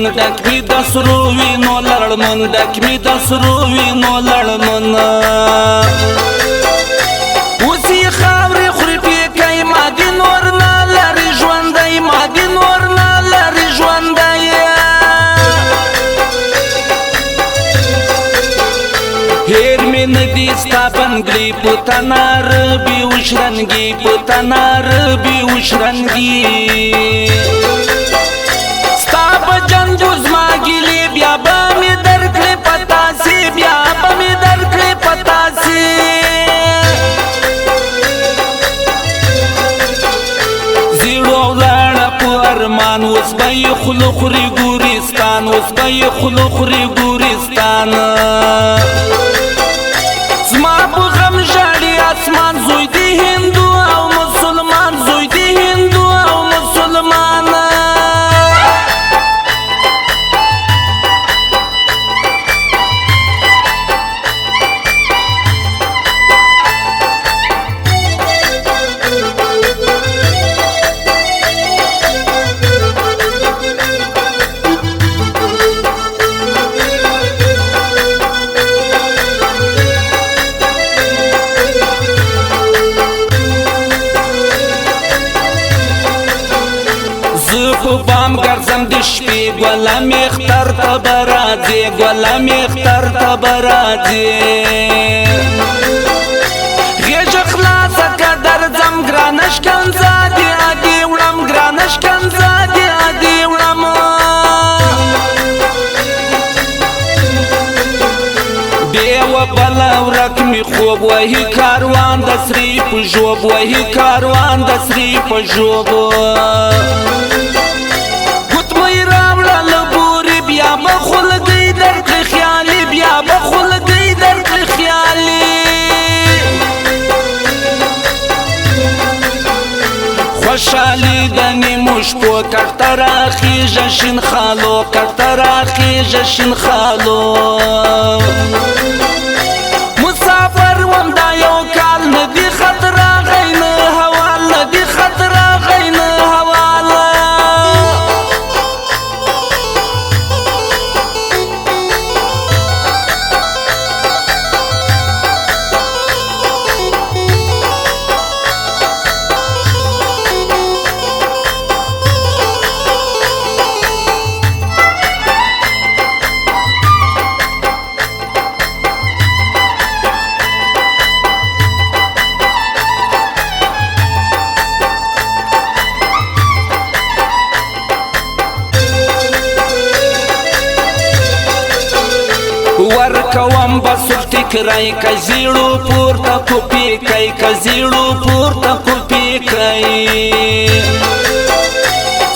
من ډک می د سرو وینو لړمن ډک می د سرو وینو لړمن اوس یې خاورې خوري پیکۍ ما دې نور نه لرې ژوندی ما دې نور نه لرې ژوندی هیر می ندی ستا بنگلی په تنار بی وشرنگی په تنار بی وشرنگی ستا په جنجو زما ګیلې بیا به مې درکړې پتاسې بیا به مې درکړې پتاسې زیړو ولاړه په ارمان اوس به یې خوله خوري ګورستان اوس به یې خوله خوري ګورستان زما په غم ژاړي اسمان زوی دی هندو او مسلمان زوی دی هندو او مسلمان په بام ګرځم د شپې ګله مې اختر ته به راځې ګله مې اختر ته به راځې غېږه خلاصه که درځم ګرانه شکنځه دې عادي وړم ګرانه شکنځه دې عادي وړم ډېوه بله ورک مې خوب وهي کاروان د سرې په ژوب وهي کاروان د سرې په ژوب بیا به خلګۍ درکړي خیالي بیا به خلګۍ درکړي خیالي خوشحالي د نیمو شپو کټ ته راخېژه شین خالو کټ ته راخېژه شین خالو مسافر وم دا یو کال نه دي خط راغی نه هوال نه دي خط راغی نه هوال ورکوم بسر ټکرای که زیړو پورته کوپی کوي که زیړو پورته کوپی کوي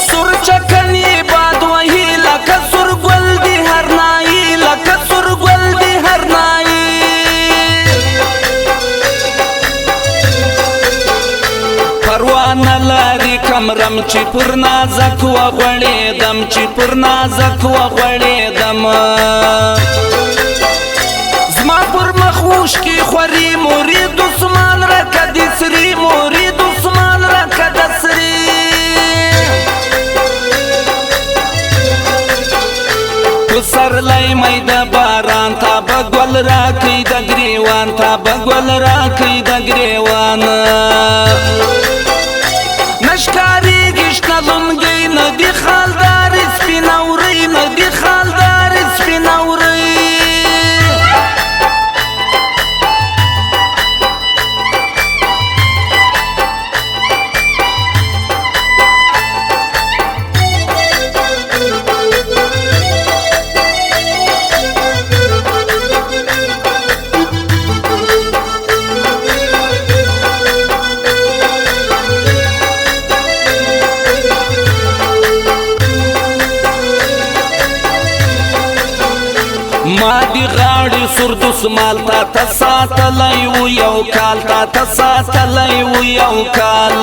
سور چکنی باد وهي لکه سور ګل دی هر نایي لکه سور ګل دی هر نایي پروا نه لري کمرم چې پر نازک وغوړېدم چې پر نازک وغوړېدم زما پر مخوش کی خوری مرید عثمان رکه د سری مرید عثمان رکه د سری پسرلی مې د باران تا به ګل راکړي د ګریوان تا به ګل راکړي د ګریوان نشکارېږي شنه لونګۍ نه دي خالدارې سپینه ورۍ نه دي خالدارې سپینه ورۍ ما دی غاړې سور دسمال تا ته ساتلی و یو کال تا ته ساتلی و یو کال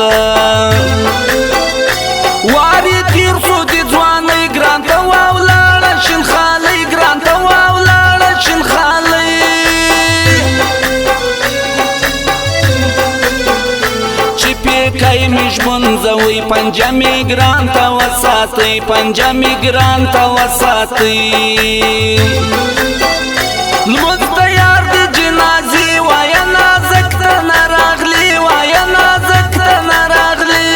وارې تېر سو د ځوانۍ ګران ته واولاړه شین خالۍ ګران ته واولاړه شین خالۍ چې پیکۍ مې ژوند منځوي پنجه می ګران ته وساتئ پنجه می ګران ته وساتئ لمونځ ته یار د جنازې وایه نازک ته نه راغلي وایه نازک ته نه راغلي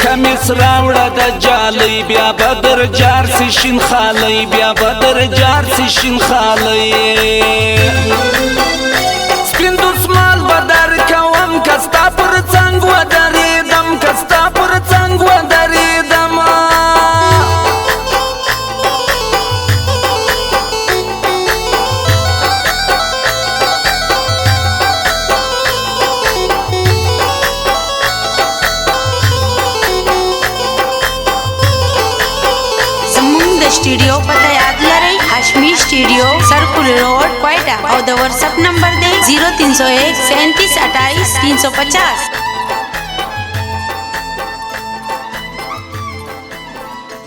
کمیس راوړه د جالۍ بیا به در جار سي شین خالۍ بیا به در جار سي شین خالۍ سپین دسمال به در کوم که ستا پر څنګ ودرېدم که ستا پر څنګ ودرېدم स्टूडियो पता याद लरई Hashmi studio circle road Quetta और द व्हाट्सएप नंबर दे 0301 37 28 350।